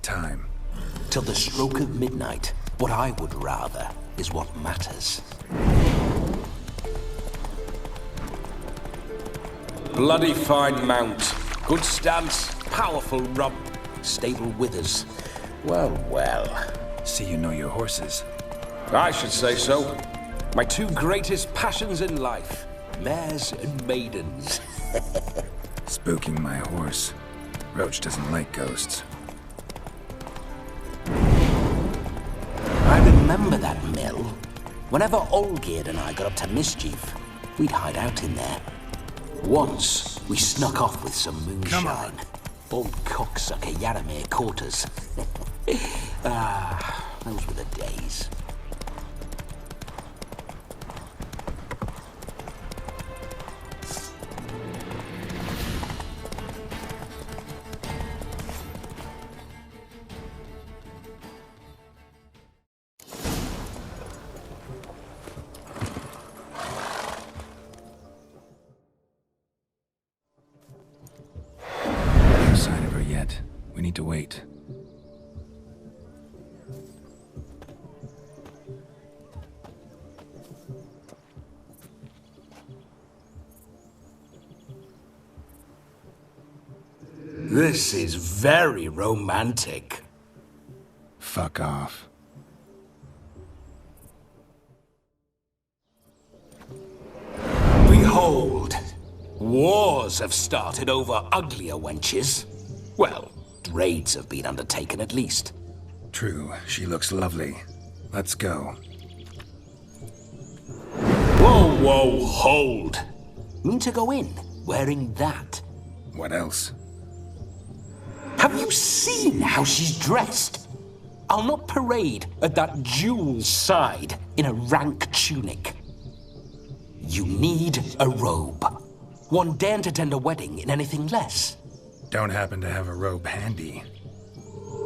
time? Till the stroke of midnight. What I would rather is what matters. Bloody fine mount. Good stance, powerful rump, stable withers. Well, well. See you know your horses. I should say so. My two greatest passions in life. Mares and maidens. Spooking my horse. Roach doesn't like ghosts. I remember that mill. Whenever Olgierd and I got up to mischief, we'd hide out in there. Once, we snuck off with some moonshine. Old cocksucker Yaramir caught us. Those were the days. We need to wait. This is very romantic. Fuck off. Behold, wars have started over uglier wenches. Well, raids have been undertaken at least. True, she looks lovely. Let's go. Whoa, whoa, hold. Mean to go in, wearing that? What else? Have you seen how she's dressed? I'll not parade at that jewel's side in a rank tunic. You need a robe. One daren't attend a wedding in anything less. Don't happen to have a robe handy.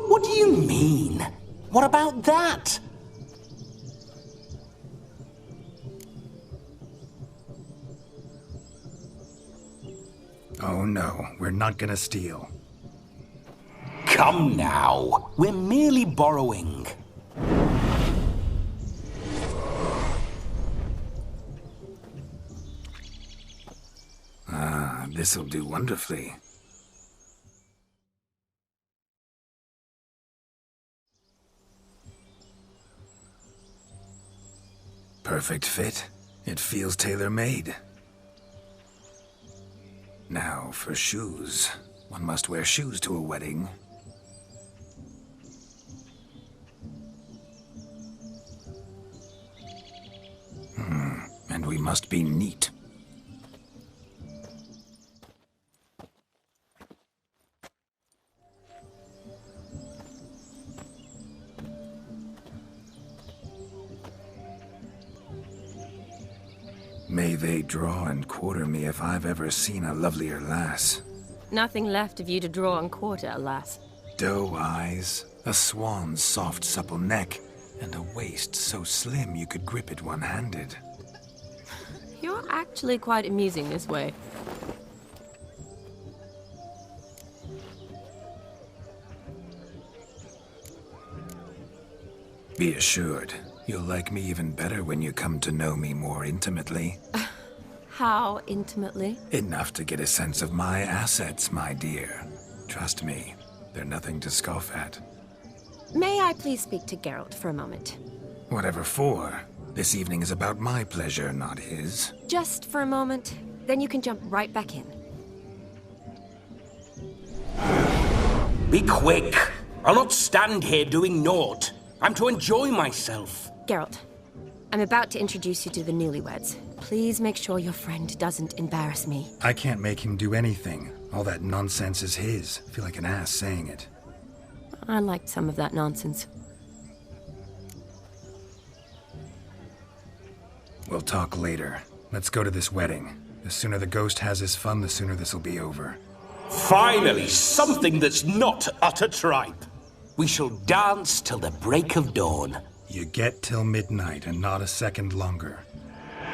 What do you mean? What about that? Oh no, we're not gonna steal. Come now, we're merely borrowing. Ah, this'll do wonderfully. Perfect fit. It feels tailor-made. Now for shoes. One must wear shoes to a wedding. And we must be neat. May they draw and quarter me if I've ever seen a lovelier lass. Nothing left of you to draw and quarter, alas. Doe eyes, a swan's soft supple neck, and a waist so slim you could grip it one-handed. You're actually quite amusing this way. Be assured, you'll like me even better when you come to know me more intimately. How intimately? Enough to get a sense of my assets, my dear. Trust me, they're nothing to scoff at. May I please speak to Geralt for a moment? Whatever for. This evening is about my pleasure, not his. Just for a moment, then you can jump right back in. Be quick. I'll not stand here doing naught. I'm to enjoy myself. Geralt, I'm about to introduce you to the newlyweds. Please make sure your friend doesn't embarrass me. I can't make him do anything. All that nonsense is his. Feel like an ass saying it. I liked some of that nonsense. We'll talk later. Let's go to this wedding. The sooner the ghost has his fun, the sooner this'll be over. Finally, something that's not utter tripe. We shall dance till the break of dawn. You get till midnight and not a second longer.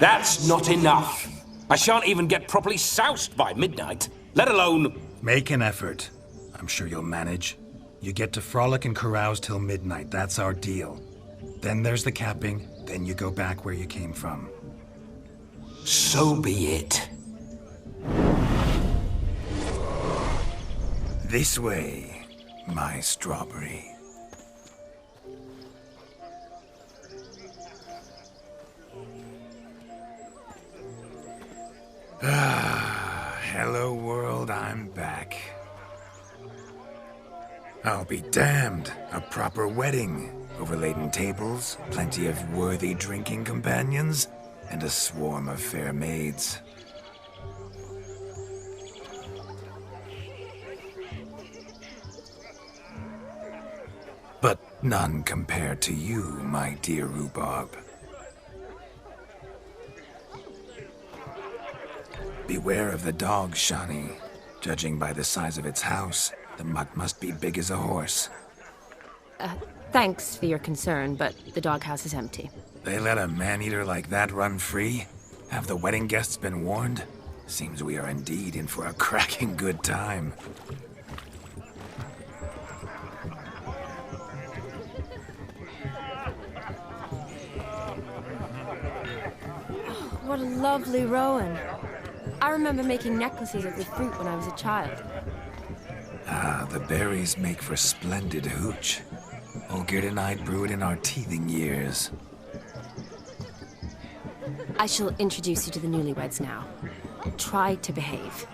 That's not enough. I shan't even get properly soused by midnight, let alone... Make an effort. I'm sure you'll manage. You get to frolic and carouse till midnight. That's our deal. Then there's the capping. Then you go back where you came from. So be it. This way, my strawberry. Ah, hello world, I'm back. I'll be damned. A proper wedding. Overladen tables, plenty of worthy drinking companions, and a swarm of fair maids. But none compared to you, my dear rhubarb. Beware of the dog, Shani. Judging by the size of its house, the mutt must be big as a horse. Thanks for your concern, but the doghouse is empty. They let a man-eater like that run free? Have the wedding guests been warned? Seems we are indeed in for a cracking good time. What a lovely rowan. I remember making necklaces of the fruit when I was a child. Ah, the berries make for splendid hooch. Olgerd and I brew it in our teething years. I shall introduce you to the newlyweds now. Try to behave.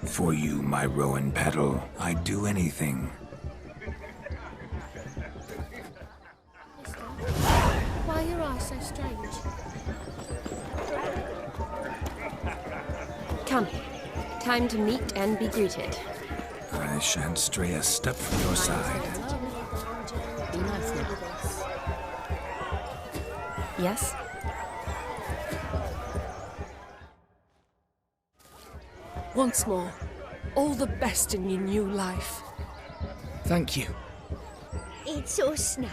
For you, my rowan petal, I'd do anything. Why are your eyes so strange? Come. Time to meet and be greeted. I shan't stray a step from your side. Be nice now. Yes? Once more, all the best in your new life. Thank you. It's us now.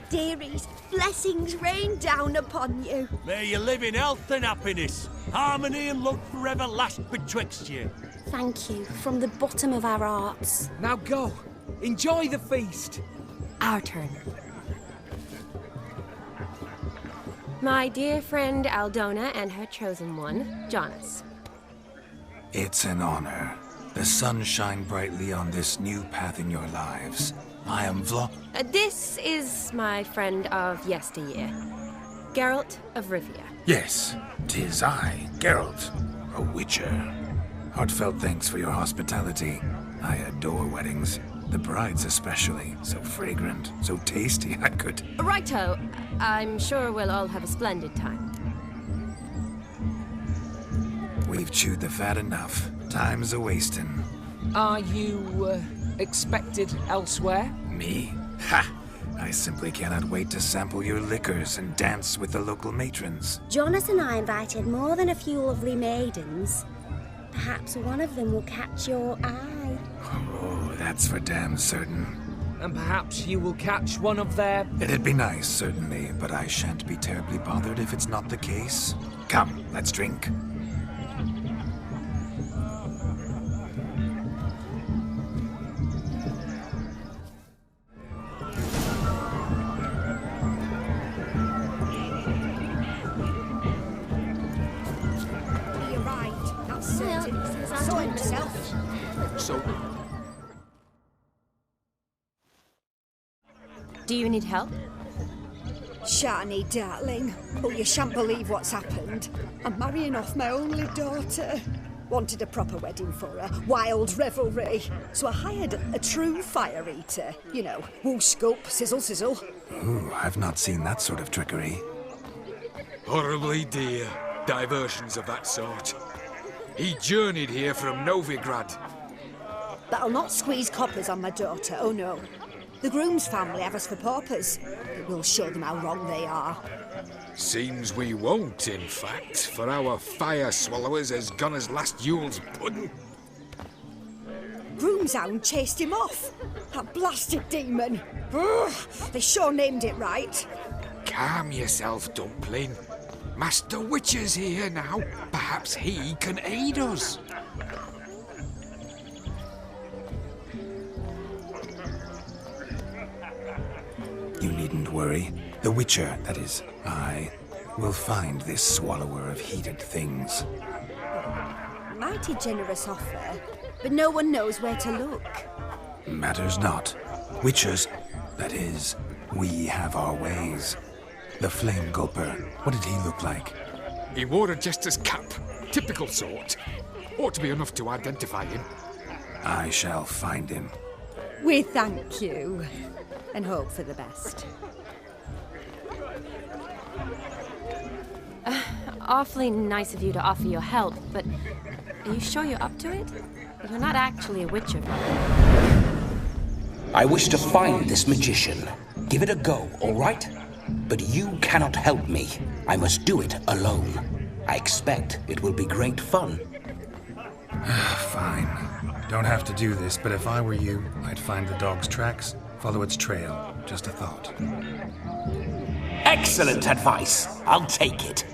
Dearies, blessings rain down upon you. May you live in health and happiness. Harmony and love forever last betwixt you. Thank you from the bottom of our hearts. Now go. Enjoy the feast. Our turn. My dear friend Aldona and her chosen one, Jonas. It's an honor. The sun shine brightly on this new path in your lives. I am This is my friend of yesteryear, Geralt of Rivia. Yes, 'tis I, Geralt, a witcher. Heartfelt thanks for your hospitality. I adore weddings. The brides especially. So fragrant, so tasty, I could... Righto. I'm sure we'll all have a splendid time. We've chewed the fat enough. Time's a-wasting. Are you, expected elsewhere? Me? Ha! I simply cannot wait to sample your liquors and dance with the local matrons. Jonas and I invited more than a few lovely maidens. Perhaps one of them will catch your eye. Oh, that's for damn certain. And perhaps you will catch one of their... It'd be nice, certainly, but I shan't be terribly bothered if it's not the case. Come, let's drink. You're right. That's certain. I saw it myself. So, Do you need help? Shani, darling. Oh, you shan't believe what's happened. I'm marrying off my only daughter. Wanted a proper wedding for her, wild revelry. So I hired a true fire eater. You know, whoosh, scope, sizzle, sizzle. Ooh, I've not seen that sort of trickery. Horribly dear diversions of that sort. He journeyed here from Novigrad. But I'll not squeeze coppers on my daughter, oh no. The groom's family have us for paupers, but we'll show them how wrong they are. Seems we won't, in fact, for our fire swallowers has gone as last Yule's pudding. Groom's hound chased him off. That blasted demon. Ugh, they sure named it right. Calm yourself, Dumpling. Master Witcher's here now. Perhaps he can aid us. You needn't worry. The Witcher, that is, I, will find this swallower of heated things. Mighty generous offer, but no one knows where to look. Matters not. Witchers, that is, we have our ways. The Flame Gulper, what did he look like? He wore a jester's cap. Typical sort. Ought to be enough to identify him. I shall find him. We thank you, and hope for the best. Awfully nice of you to offer your help, but are you sure you're up to it? You're not actually a Witcher. I wish to find this magician. Give it a go, all right? But you cannot help me. I must do it alone. I expect it will be great fun. Fine. Don't have to do this, but if I were you, I'd find the dog's tracks, follow its trail. Just a thought. Excellent advice. I'll take it.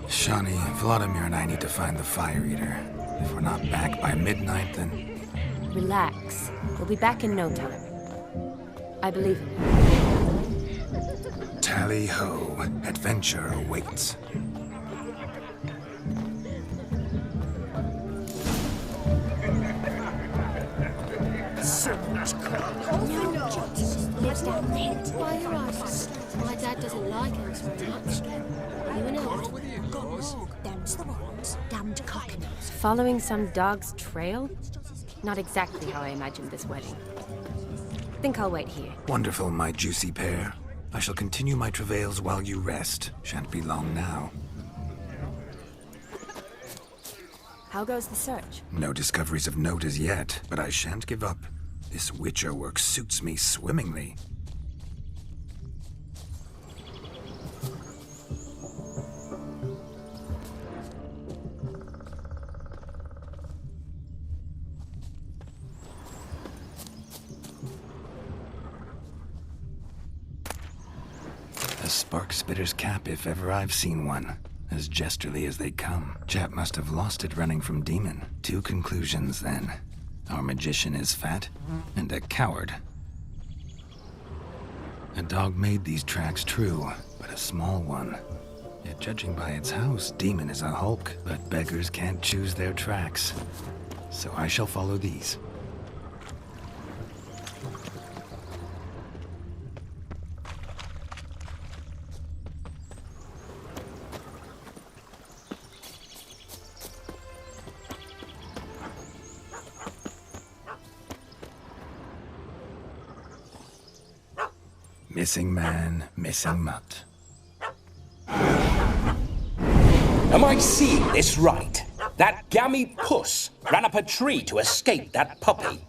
Shani, Vladimir and I need to find the Fire Eater. If we're not back by midnight, then... Relax. We'll be back in no time. I believe in you. Tally-ho. Adventure awaits. So much crap. Lives down the hill by the road. My dad doesn't like us very much. Are you an elf? Them's the ones. Damned cockners. Following some dog's trail? Not exactly how I imagined this wedding. Think I'll wait here. Wonderful, my juicy pair. I shall continue my travails while you rest. Shan't be long now. How goes the search? No discoveries of note as yet, but I shan't give up. This Witcher work suits me swimmingly. A spark spitter's cap if ever I've seen one. As jesterly as they come. Chap must have lost it running from Demon. 2 conclusions, then. Our magician is fat, and a coward. A dog made these tracks true, but a small one. Yet judging by its house, Demon is a hulk, but beggars can't choose their tracks. So I shall follow these. Missing man, missing mutt. Am I seeing this right? That gammy puss ran up a tree to escape that puppy.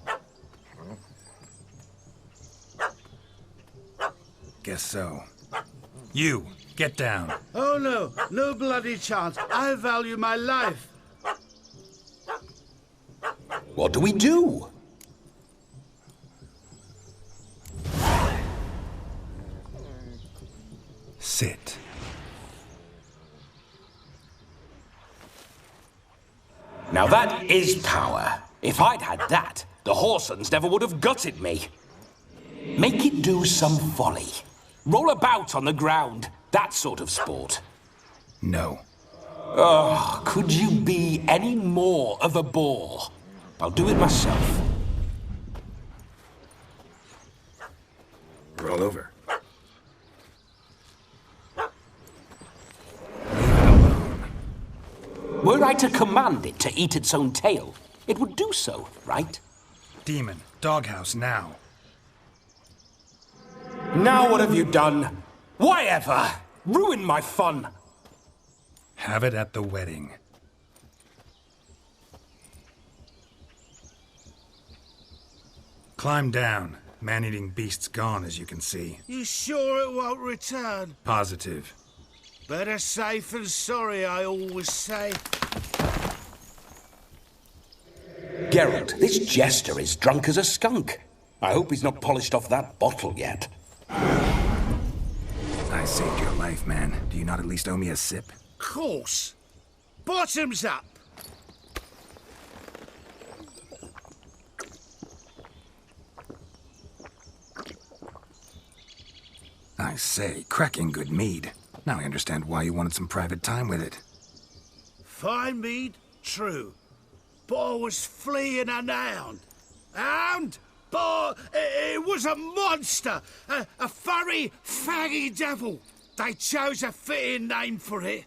Guess so. You, get down. Oh no, no bloody chance. I value my life. What do we do? Sit. Now that is power. If I'd had that, the Horsons never would have gutted me. Make it do some folly. Roll about on the ground. That sort of sport. No. Oh, could you be any more of a bore? I'll do it myself. Roll over. Were I to command it to eat its own tail, it would do so, right? Demon, doghouse now. Now what have you done? Why ever? Ruined my fun. Have it at the wedding. Climb down. Man-eating beast's gone, as you can see. You sure it won't return? Positive. Better safe than sorry, I always say. Geralt, this jester is drunk as a skunk. I hope he's not polished off that bottle yet. I saved your life, man. Do you not at least owe me a sip? Course. Bottoms up. I say, cracking good mead. Now I understand why you wanted some private time with it. Fine mead, true. But I was fleeing an hound. Hound? But it was a monster! A furry, faggy devil! They chose a fitting name for it.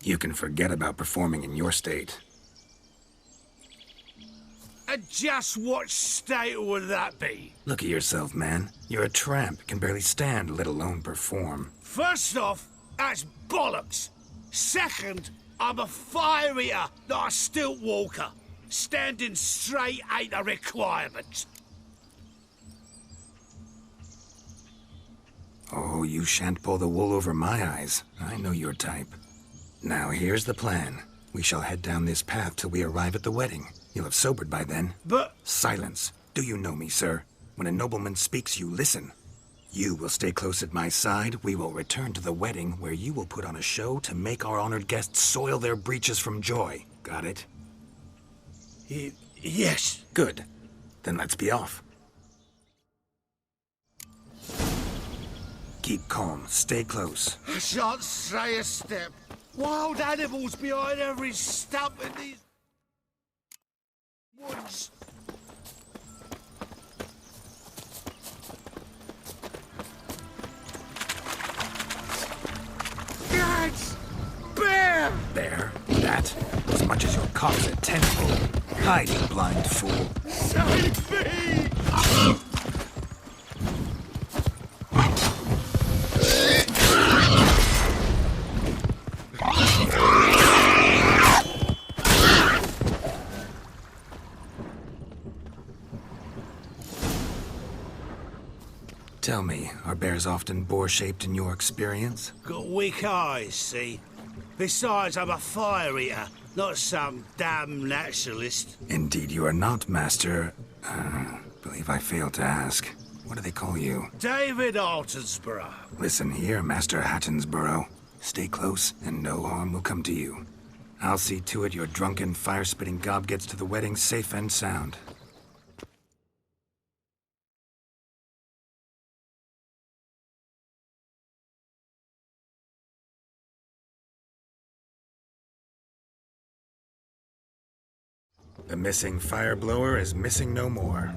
You can forget about performing in your state. And just what state would that be? Look at yourself, man. You're a tramp, can barely stand, let alone perform. First off, that's bollocks. Second, I'm a fire eater, not a stilt walker. Standing straight ain't a requirement. Oh, you shan't pull the wool over my eyes. I know your type. Now, here's the plan. We shall head down this path till we arrive at the wedding. You'll have sobered by then. But... Silence. Do you know me, sir? When a nobleman speaks, you listen. You will stay close at my side. We will return to the wedding, where you will put on a show to make our honored guests soil their breeches from joy. Got it? Yes. Good. Then let's be off. Keep calm. Stay close. I shan't stray a step. Wild animals behind every stump in these woods. Guards! Bear! Bear? That? As much as your cock's a tenfold. Hide, you blind fool. Save me! Tell me, are bears often boar-shaped in your experience? Got weak eyes, see? Besides, I'm a fire eater, not some damn naturalist. Indeed you are not, Master... believe I failed to ask. What do they call you? David Altonsborough. Listen here, Master Hattonsborough. Stay close, and no harm will come to you. I'll see to it your drunken, fire-spitting gob gets to the wedding safe and sound. The missing fire blower is missing no more.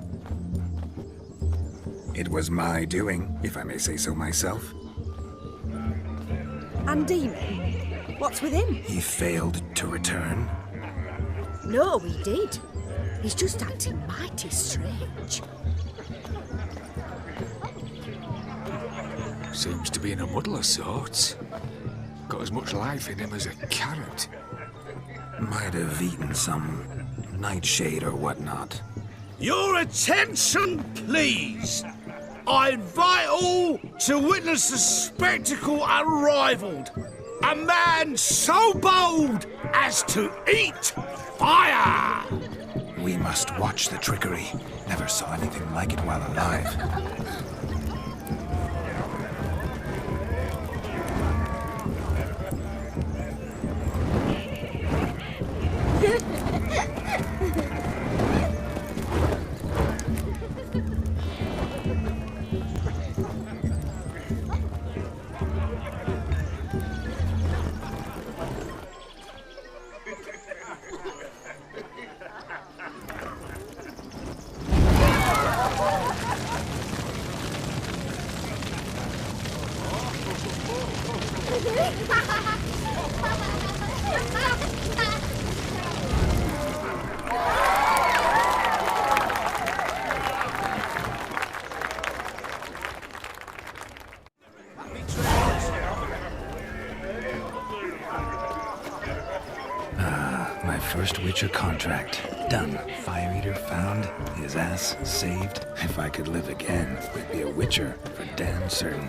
It was my doing, if I may say so myself. And Demon? What's with him? He failed to return. No, he did. He's just acting mighty strange. Seems to be in a muddle of sorts. Got as much life in him as a carrot. Might have eaten some nightshade or whatnot. Your attention, please. I invite all to witness a spectacle unrivaled. A man so bold as to eat fire! We must watch the trickery. Never saw anything like it while alive. My first Witcher contract. Done. Fire Eater found. His ass saved. If I could live again, I'd be a Witcher for damn certain.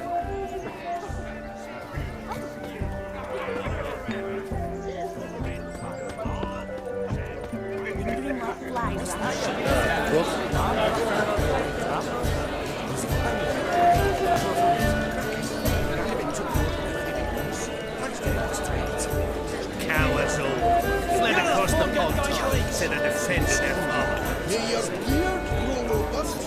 Cowards all. Fled across the pond. Said a defense their father. May your beard grow robust.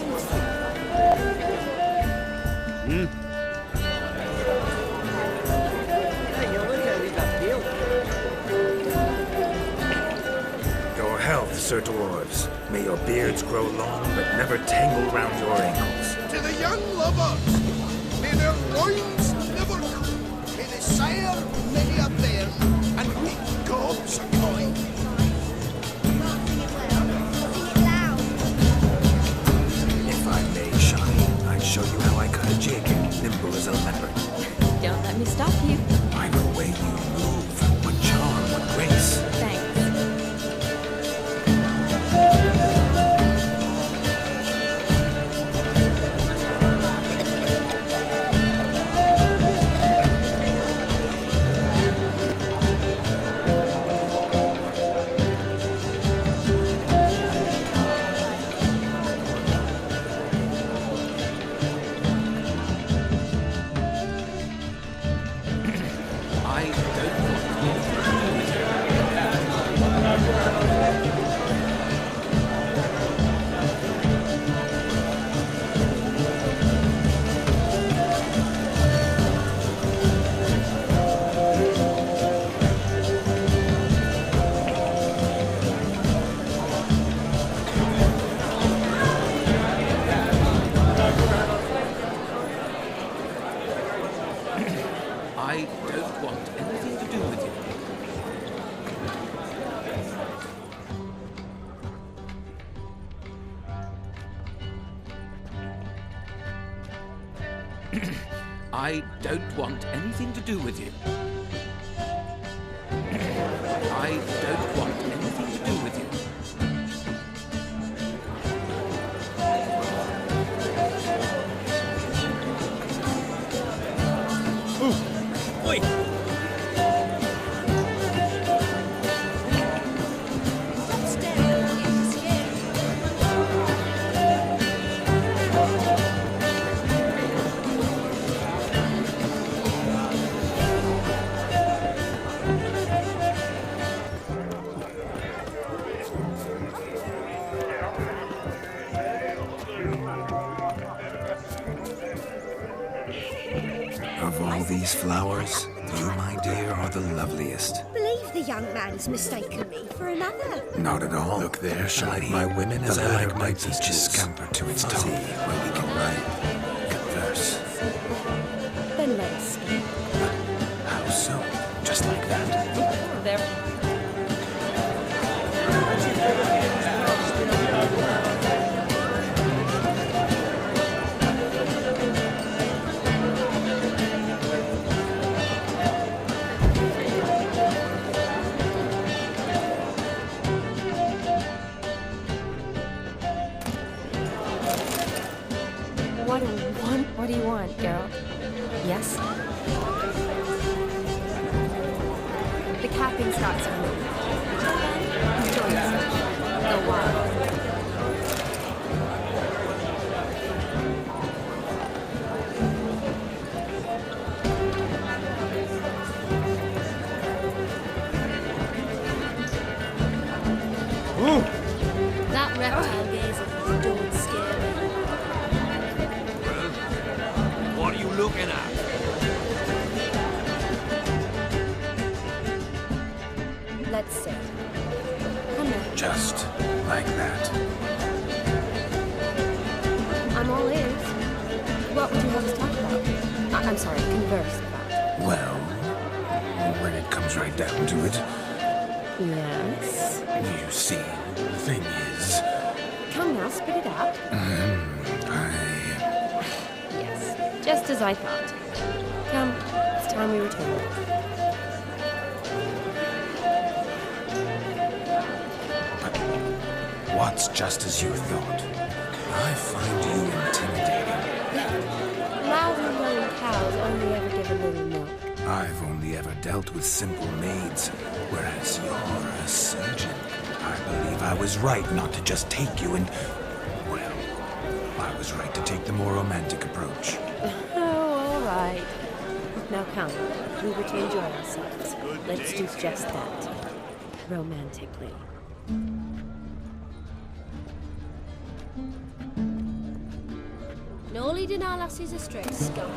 Sir Dwarves. May your beards grow long, but never tangle round your ankles. To the young lovers, may their loins never cool. May they sire many a bear and reap gobs of coin. If I may, Shani, I'd show you how I cut a jig, nimble as a leopard. Don't let me stop you. By the way you move, what charm, what grace. Thanks. I don't want anything to do with you. I don't want anything to do with you. I don't want anything to do with you. Wait! Of all these flowers, you, my dear, are the loveliest. Believe the young man's mistaken me for another. Not at all. Look there, Shani. My women as I like my peaches scamper to its top, where we can write, converse. Then let us speak. How so? Just like that? There. What do you want, Geralt? Yes? The capping starts for me. Enjoy yourself. Go wild. That reptile gaze of yours don't scare me. What are you looking at? Let's see. Come here. Just like that. I'm all ears. What would you have us talk about? I'm sorry, converse about. Well, when it comes right down to it, Yes? you see, the thing is, Come now, spit it out. Yes, just as I thought. Come, it's time we return. what's just as you thought? I find you intimidating. Loud and lone cows only ever give a little milk. I've only ever dealt with simple maids, whereas you're a surgeon. I believe I was right not to just take you and... well, I was right to take the more romantic approach. Oh, all right. Now come, we were to enjoy ourselves. Let's do just that. Romantically. No leading our lassies astray, scum.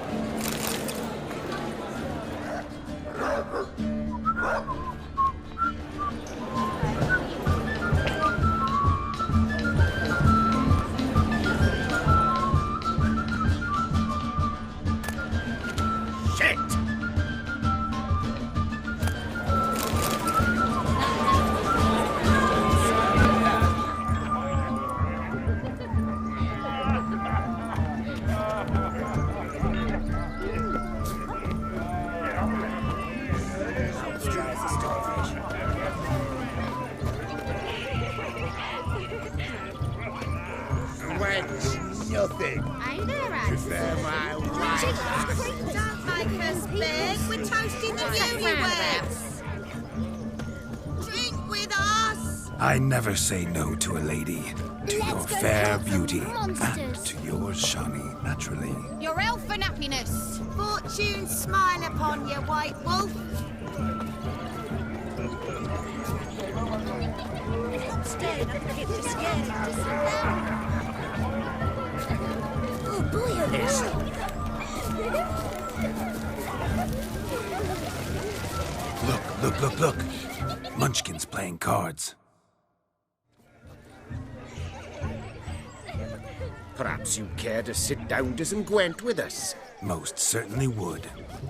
Nothing. Hey there, Addison. Don't make us big. We're toasting the newlyweds. Drink with us. I never say no to a lady. To your Let's go fair kill some beauty. monsters. And to yours, Shawnee, naturally. Your elf and happiness. Fortune smile upon you, white wolf. Stop staring at the kid to scare him. Oh boy, oh boy. Look. Munchkin's playing cards. Perhaps you'd care to sit down to some Gwent with us. Most certainly would.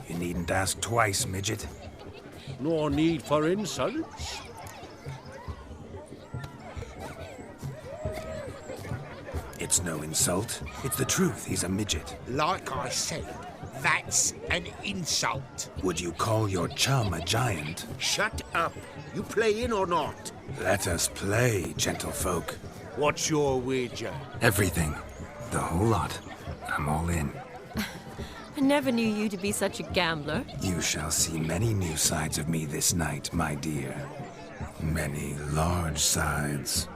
You needn't ask twice, midget. No need for insults. It's no insult. It's the truth. He's a midget. Like I said, that's an insult. Would you call your chum a giant? Shut up. You playing or not? Let us play, gentlefolk. What's your wager? Everything. The whole lot. I'm all in. I never knew you to be such a gambler. You shall see many new sides of me this night, my dear. Many large sides.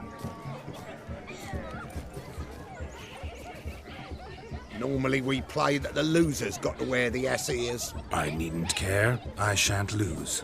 Normally we play that the loser's got to wear the ass ears. I needn't care. I shan't lose.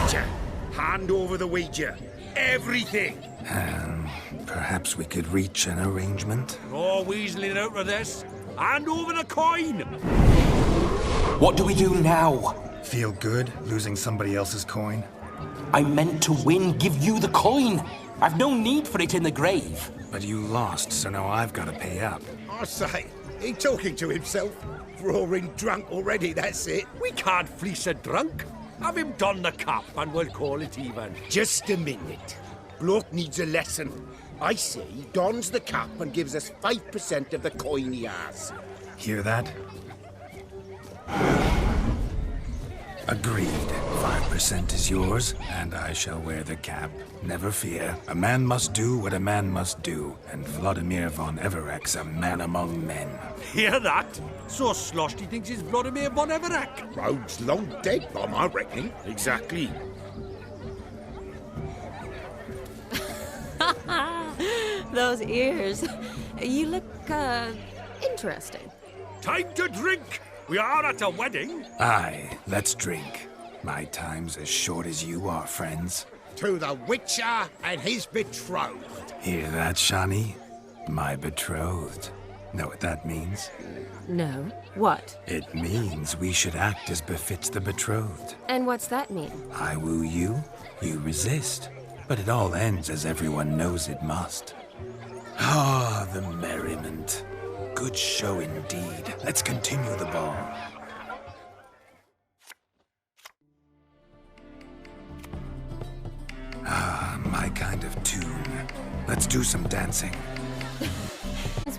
Witcher, hand over the Ouija. Everything. Perhaps we could reach an arrangement? No weaseling out of this. Hand over the coin! What do we do now? Feel good losing somebody else's coin? I meant to win, give you the coin. I've no need for it in the grave. But you lost, so now I've got to pay up. I say, he talking to himself. Roaring drunk already, that's it. We can't fleece a drunk. Have him don the cap and we'll call it even. Just a minute. Bloke needs a lesson. I say he dons the cap and gives us 5% of the coin he has. Hear that? Agreed. 5% is yours, and I shall wear the cap. Never fear. A man must do what a man must do, and Vladimir von Everek's a man among men. Hear that? So sloshed he thinks he's Vladimir von Everek. Rogue's long dead, Bomb, I reckon. Exactly. Those ears. You look, interesting. Time to drink! We are at a wedding. Aye, let's drink. My time's as short as you are, friends. To the Witcher and his betrothed. Hear that, Shani? My betrothed. Know what that means? No. What? It means we should act as befits the betrothed. And what's that mean? I woo you, you resist. But it all ends as everyone knows it must. Ah, the merriment. Good show indeed. Let's continue the ball. Ah, my kind of tune. Let's do some dancing.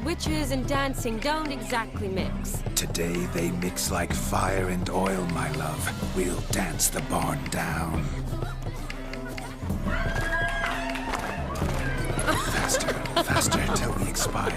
Witches and dancing don't exactly mix. Today they mix like fire and oil, my love. We'll dance the barn down. Faster, faster till we expire.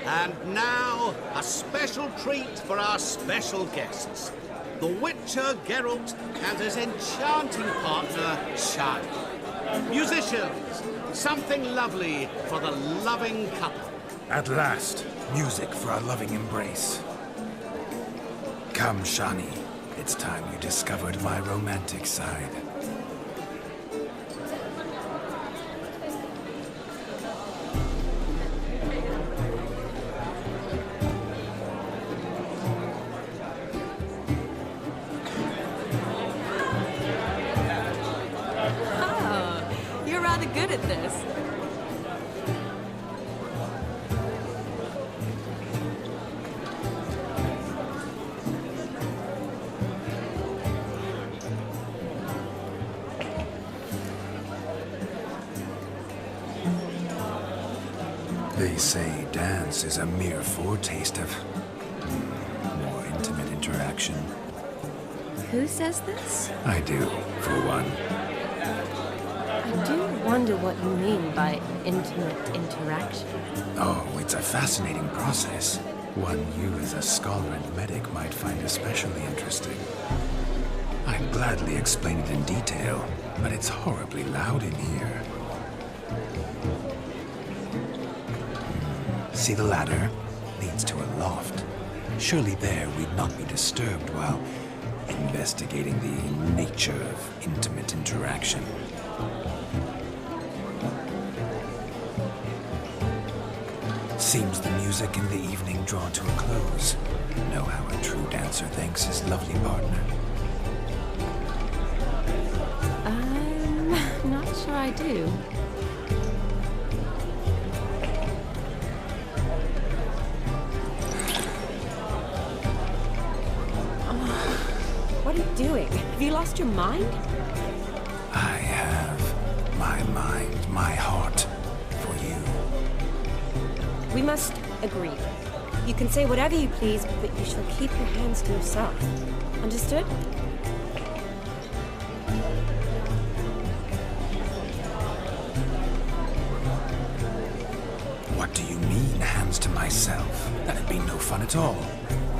And now, a special treat for our special guests. The Witcher Geralt and his enchanting partner, Shani. Musicians, something lovely for the loving couple. At last, music for our loving embrace. Come, Shani. It's time you discovered my romantic side. Good at this. They say dance is a mere foretaste of more intimate interaction. Who says this? I do, for one. I do wonder what you mean by intimate interaction. Oh, it's a fascinating process. One you as a scholar and medic might find especially interesting. I'd gladly explain it in detail, but it's horribly loud in here. See the ladder? Leads to a loft. Surely there we'd not be disturbed while investigating the nature of intimate interaction. Seems the music in the evening draw to a close. Know how a true dancer thanks his lovely partner. I'm not sure I do. What are you doing? Have you lost your mind? I have. We must agree. You can say whatever you please, but you shall keep your hands to yourself. Understood? What do you mean, hands to myself? That'd be no fun at all.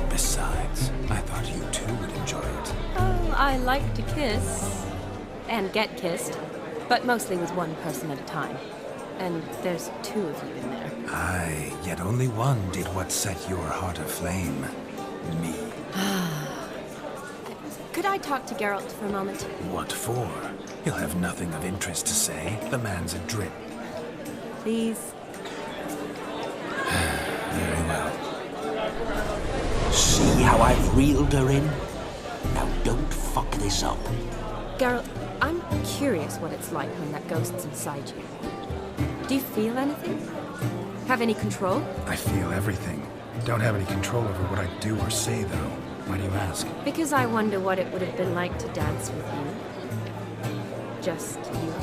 Besides, I thought you two would enjoy it. Oh, I like to kiss. And get kissed. But mostly with one person at a time. And there's two of you in there. Aye, yet only one did what set your heart aflame. Me. Could I talk to Geralt for a moment? What for? He'll have nothing of interest to say. The man's adrip. Please? Very well. See how I've reeled her in? Now don't fuck this up. Geralt, I'm curious what it's like when that ghost's inside you. Do you feel anything? Have any control? I feel everything. Don't have any control over what I do or say, though. Why do you ask? Because I wonder what it would have been like to dance with you. Just you.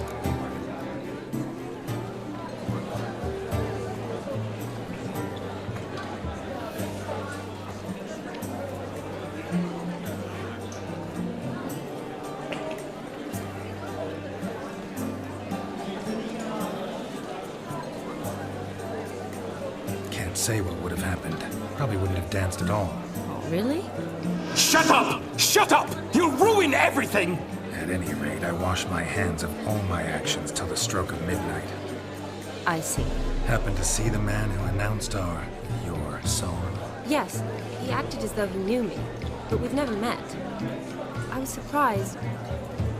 Can't say what would have happened. Probably wouldn't have danced at all. Really? Shut up! Shut up! You'll ruin everything! At any rate, I wash my hands of all my actions till the stroke of midnight. I see. Happened to see the man who announced your song? Yes, he acted as though he knew me, but we've never met. I was surprised.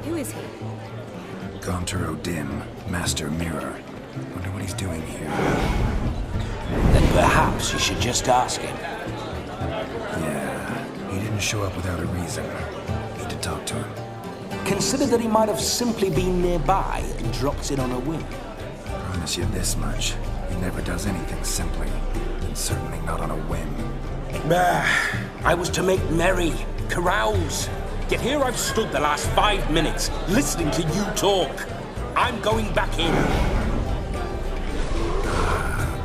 Who is he? Gaunter O'Dim, Master Mirror. Wonder what he's doing here. Then perhaps you should just ask him. Yeah, he didn't show up without a reason. Need to talk to him. Consider that he might have simply been nearby and dropped in on a whim. Promise you this much. He never does anything simply. And certainly not on a whim. I was to make merry, carouse. Yet here I've stood the last 5 minutes, listening to you talk. I'm going back in.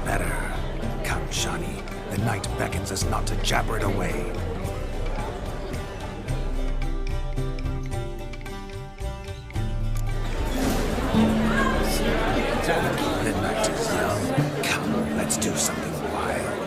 Better. Come, Shani. The night beckons us not to jabber it away. The night is young. Come, let's do something wild.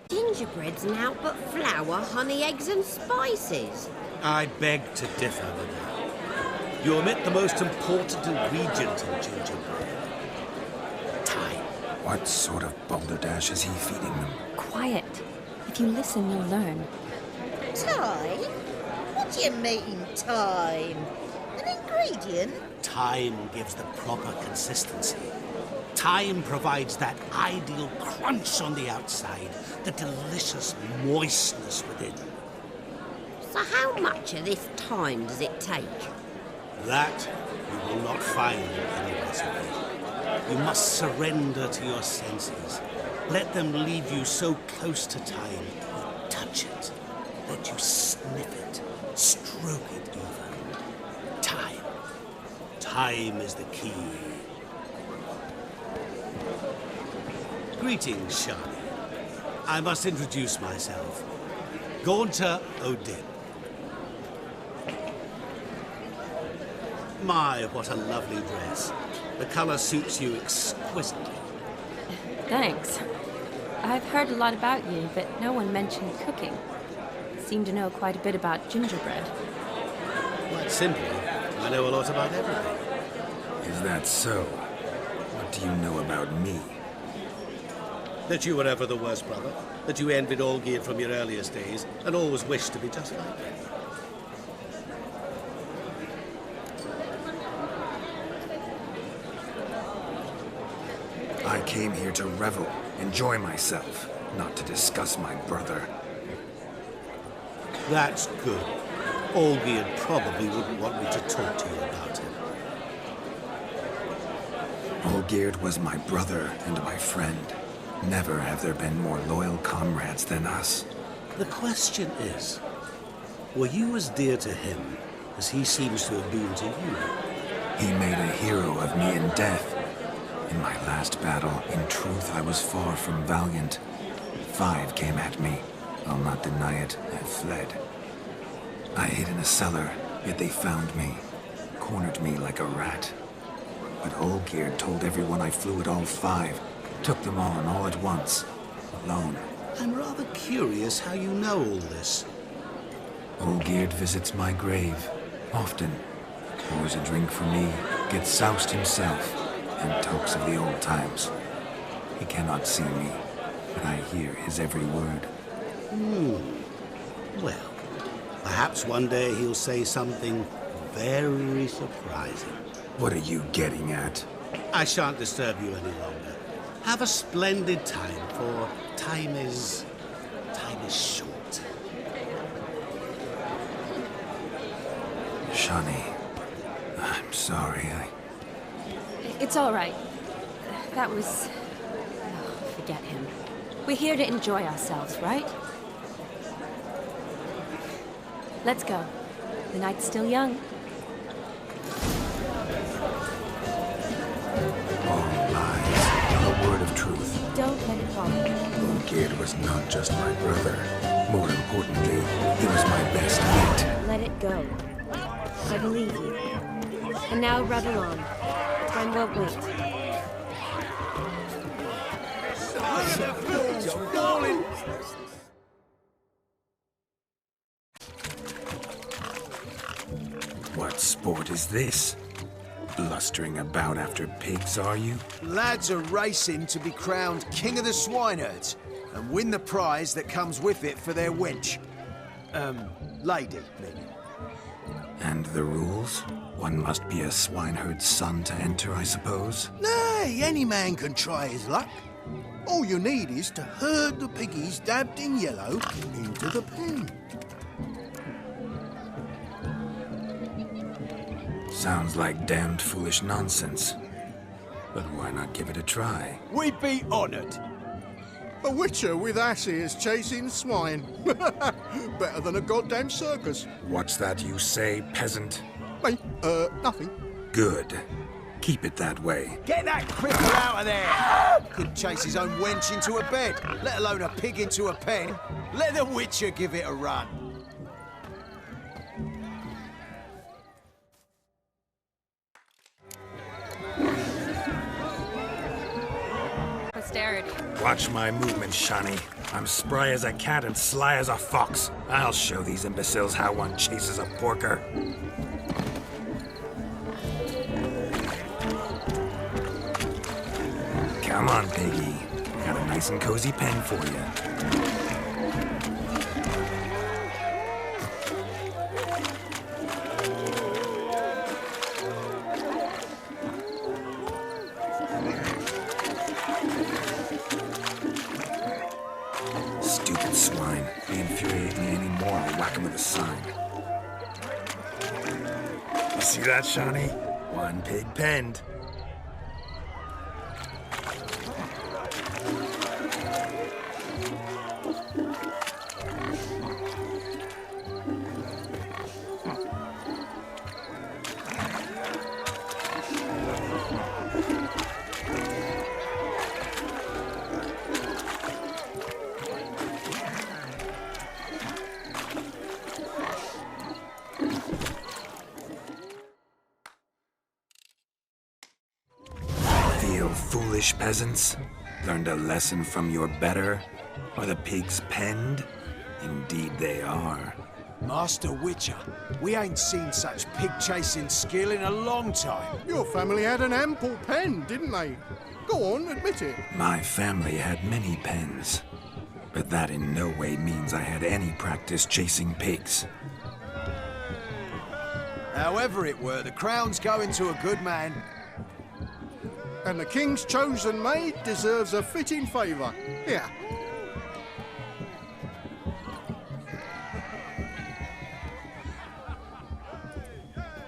Gingerbread's naught but flour, honey, eggs and spices. I beg to differ, madame. You omit the most important ingredient in gingerbread. Time. What sort of balderdash is he feeding them? Quiet. If you listen, you'll learn. Time? What do you mean, time? An ingredient? Time gives the proper consistency. Time provides that ideal crunch on the outside, the delicious moistness within. So how much of this time does it take? That you will not find in any recipe. You must surrender to your senses. Let them lead you so close to time, you touch it. Let you sniff it, stroke it even. Time. Time is the key. Greetings, Shani. I must introduce myself. Gaunter O'Dim. My, what a lovely dress. The color suits you exquisitely. Thanks. I've heard a lot about you, but no one mentioned cooking. Seem to know quite a bit about gingerbread. Quite simply, I know a lot about everything. Is that so? What do you know about me? That you were ever the worst brother, that you envied Olgierd from your earliest days, and always wished to be just like him. I came here to revel, enjoy myself, not to discuss my brother. That's good. Olgierd probably wouldn't want me to talk to you about him. Olgierd was my brother and my friend. Never have there been more loyal comrades than us. The question is, were you as dear to him as he seems to have been to you? He made a hero of me in death. In my last battle, in truth, I was far from valiant. 5 came at me. I'll not deny it, I fled. I hid in a cellar, yet they found me. Cornered me like a rat. But Olgierd told everyone I flew at all 5. Took them on all at once. Alone. I'm rather curious how you know all this. Olgierd visits my grave. Often. Pours a drink for me. Gets soused himself. And talks of the old times. He cannot see me. But I hear his every word. Well, perhaps one day he'll say something very surprising. What are you getting at? I shan't disturb you any longer. Have a splendid time, for time is short. Shani, I'm sorry, It's all right. That was... Oh, forget him. We're here to enjoy ourselves, right? Let's go. The night's still young. All lies, not a word of truth. Don't let it bother you. Olgierd was not just my brother. More importantly, he was my best mate. Let it go. I believe you. And now run along. Time won't wait. What sport is this? Blustering about after pigs, are you? Lads are racing to be crowned King of the Swineherds and win the prize that comes with it for their wench. Lady, meaning. And the rules? One must be a swineherd's son to enter, I suppose? Nay, any man can try his luck. All you need is to herd the piggies dabbed in yellow into the pen. Sounds like damned foolish nonsense. But why not give it a try? We'd be honoured. A witcher with asses chasing swine. Better than a goddamn circus. What's that you say, peasant? Me? Nothing. Good. Keep it that way. Get that cripple out of there! Couldn't chase his own wench into a bed, let alone a pig into a pen. Let the witcher give it a run. Posterity. Watch my movements, Shani. I'm spry as a cat and sly as a fox. I'll show these imbeciles how one chases a porker. Come on, piggy. Got a nice and cozy pen for you. Stupid swine. They infuriate me anymore. I'll whack him with a sign. You see that, Shani? One pig penned. Foolish peasants? Learned a lesson from your better? Are the pigs penned? Indeed they are. Master Witcher, we ain't seen such pig-chasing skill in a long time. Your family had an ample pen, didn't they? Go on, admit it. My family had many pens. But that in no way means I had any practice chasing pigs. However it were, the crown's going to a good man. And the king's chosen maid deserves a fitting favour. Here.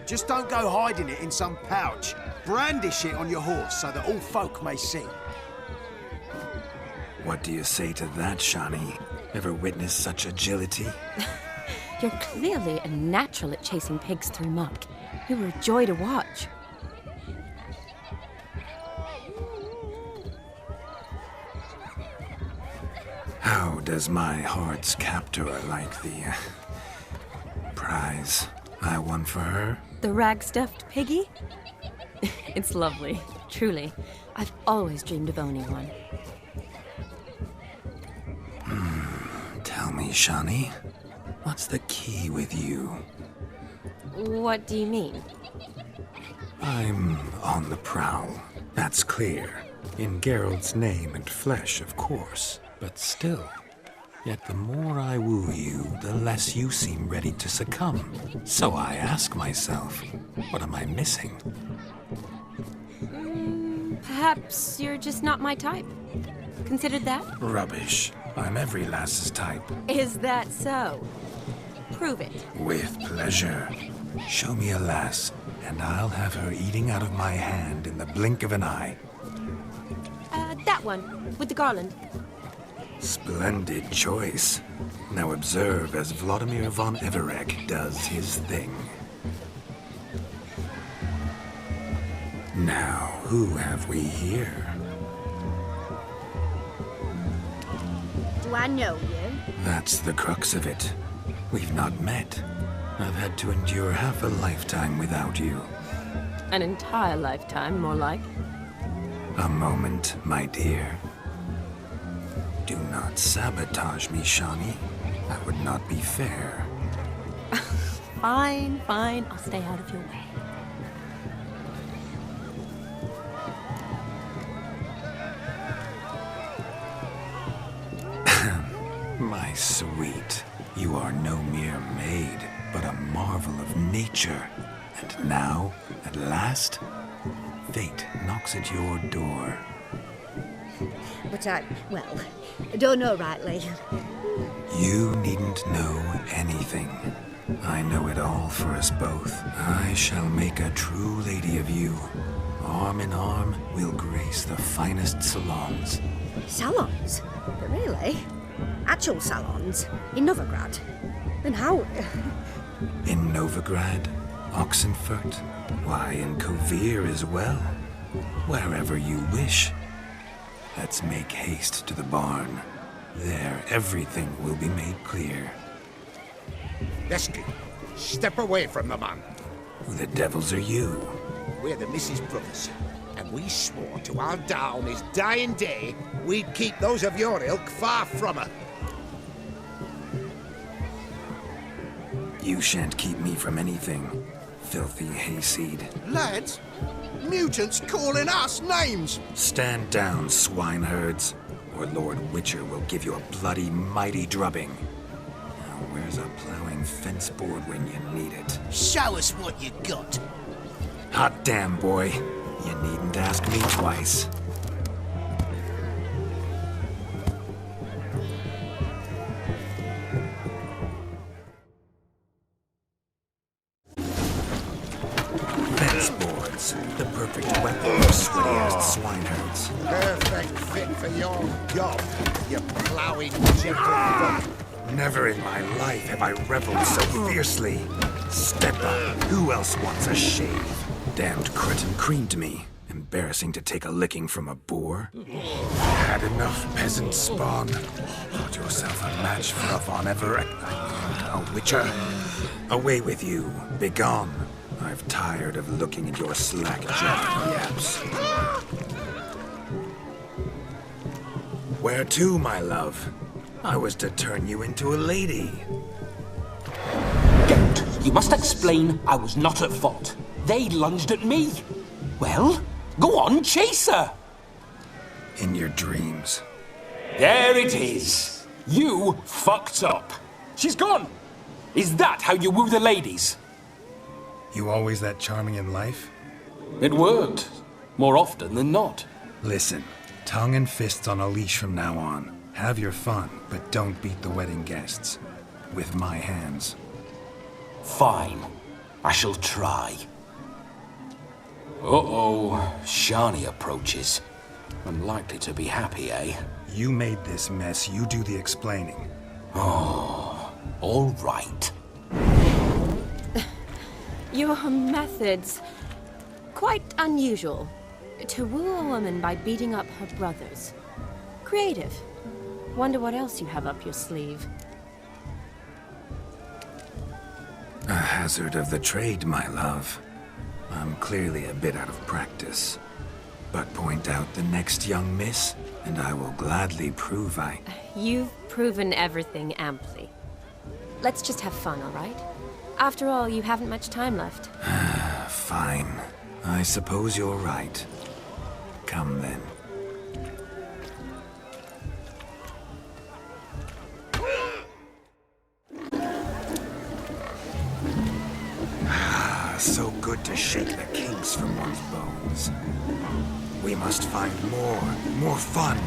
Just don't go hiding it in some pouch. brandish it on your horse so that all folk may see. What do you say to that, Shani? Ever witnessed such agility? You're clearly a natural at chasing pigs through muck. You were a joy to watch. How does my heart's captor like the prize I won for her? The rag-stuffed piggy? It's lovely, truly. I've always dreamed of owning one. Tell me, Shani, what's the key with you? What do you mean? I'm on the prowl, that's clear. In Geralt's name and flesh, of course. But still, yet the more I woo you, the less you seem ready to succumb. So I ask myself, what am I missing? Perhaps you're just not my type. Considered that? Rubbish. I'm every lass's type. Is that so? Prove it. With pleasure. Show me a lass, and I'll have her eating out of my hand in the blink of an eye. That one, with the garland. Splendid choice. Now observe as Vladimir von Everec does his thing. Now, who have we here? Do I know you? That's the crux of it. We've not met. I've had to endure half a lifetime without you. An entire lifetime, more like. A moment, my dear. Do not sabotage me, Shani. That would not be fair. Fine, fine. I'll stay out of your way. My sweet, you are no mere maid, but a marvel of nature. And now, at last, fate knocks at your door. But I don't know rightly. You needn't know anything. I know it all for us both. I shall make a true lady of you. Arm in arm, we'll grace the finest salons. Salons? But really? Actual salons? In Novigrad? Then how? In Novigrad, Oxenfurt, why, in Kovir as well. Wherever you wish. Let's make haste to the barn. There, everything will be made clear. Lesky, step away from the man. Who the devils are you? We're the Mrs. Brothers, and we swore to our down his dying day we'd keep those of your ilk far from her. You shan't keep me from anything, filthy hayseed. Lads, mutants calling us names! Stand down, swineherds, or Lord Witcher will give you a bloody mighty drubbing. Now, where's a plowing fence board when you need it? Show us what you got. Hot damn, boy. You needn't ask me twice. Fence boards, the perfect weapon for sweaty-ass swineherds. Perfect fit for your job, you ploughing gentleman. Never in my life have I reveled so fiercely. Step up. Who else wants a shave? Damned cretin creamed me. Embarrassing to take a licking from a boar. Had enough, peasant spawn. Thought yourself a match for a Von Everett. A Witcher. Away with you. Begone. I've tired of looking at your slack-jawed yaps. Where to, my love? I was to turn you into a lady. Geralt, you must explain I was not at fault. They lunged at me. Well, go on, chase her. In your dreams. There it is. You fucked up. She's gone. Is that how you woo the ladies? You always that charming in life? It worked. More often than not. Listen, tongue and fists on a leash from now on. Have your fun, but don't beat the wedding guests. With my hands. Fine. I shall try. Uh-oh. Shani approaches. Unlikely to be happy, eh? You made this mess. You do the explaining. Oh, all right. Your methods... quite unusual. To woo a woman by beating up her brothers. Creative. Wonder what else you have up your sleeve. A hazard of the trade, my love. I'm clearly a bit out of practice. But point out the next young miss, and I will gladly prove I... You've proven everything amply. Let's just have fun, all right? After all, you haven't much time left. Fine. I suppose you're right. Come then. So good to shake the kinks from one's bones. We must find more fun.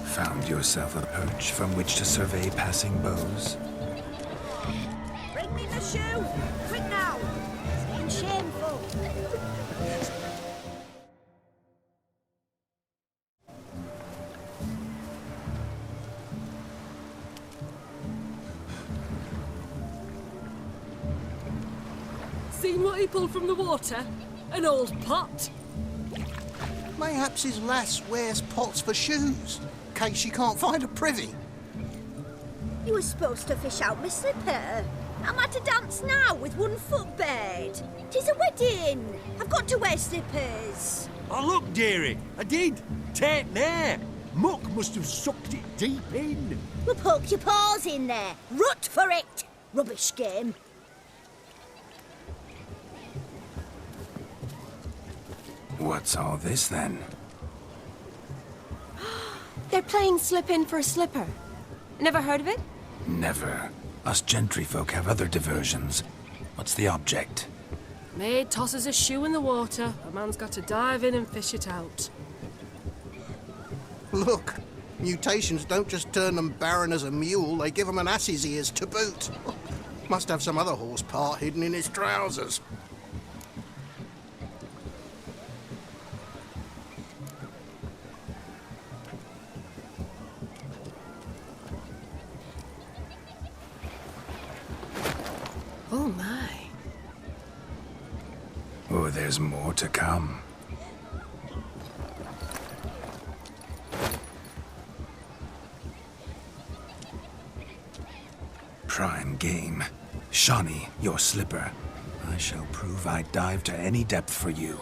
Found yourself a perch from which to survey passing bows? Bring me the shoe! Quick now! It's getting shameful. Seen what he pulled from the water? An old pot? Mayhaps his lass wears pots for shoes, in case she can't find a privy. You were supposed to fish out my slipper. I'm at a dance now with one foot bared. 'Tis a wedding. I've got to wear slippers. Oh, look, dearie, I did. Take there. Muck must have sucked it deep in. Well, poke your paws in there. Rut for it. Rubbish game. What's all this then? They're playing slip in for a slipper. Never heard of it? Never. Us gentry folk have other diversions. What's the object? Maid tosses a shoe in the water. A man's got to dive in and fish it out. Look, mutations don't just turn them barren as a mule, they give them an ass's ears to boot. Must have some other horse part hidden in his trousers. Oh my. Oh, there's more to come. Prime game. Shani, your slipper. I shall prove I dive to any depth for you.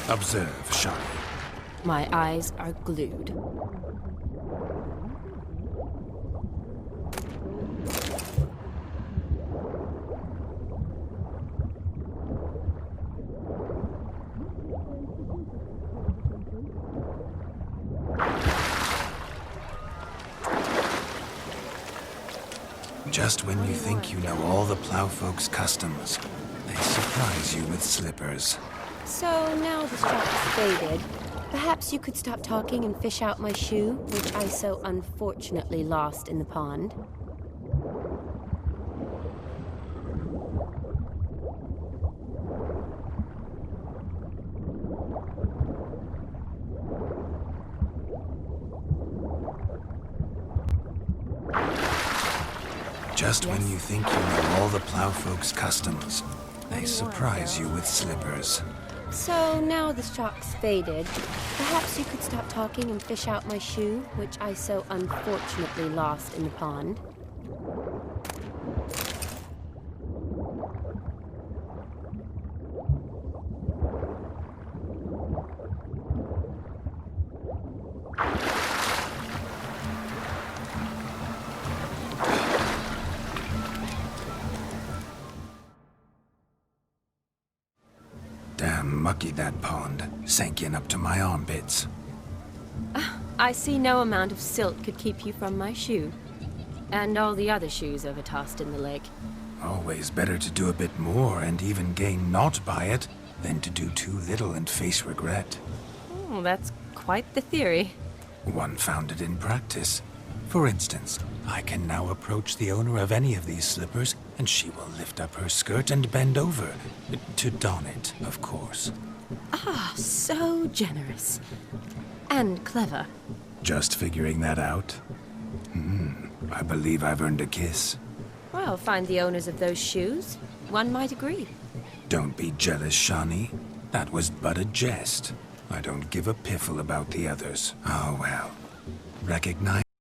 Observe, Shani. My eyes are glued. Just when you think you know all the plowfolk's customs, they surprise you with slippers. So now the shot is faded. Perhaps you could stop talking and fish out my shoe, which I so unfortunately lost in the pond. Just when you think you know all the plowfolk's customs, they surprise you with slippers. So now the shock's faded. Perhaps you could stop talking and fish out my shoe, which I so unfortunately lost in the pond. Damn mucky that pond. Sank in up to my armpits. I see no amount of silt could keep you from my shoe. And all the other shoes overtossed in the lake. Always better to do a bit more and even gain naught by it than to do too little and face regret. Oh, that's quite the theory. One founded in practice. For instance, I can now approach the owner of any of these slippers, and she will lift up her skirt and bend over. To don it, of course. Ah, so generous. And clever. Just figuring that out? I believe I've earned a kiss. Well, find the owners of those shoes. One might agree. Don't be jealous, Shani. That was but a jest. I don't give a piffle about the others. Oh well. Recognize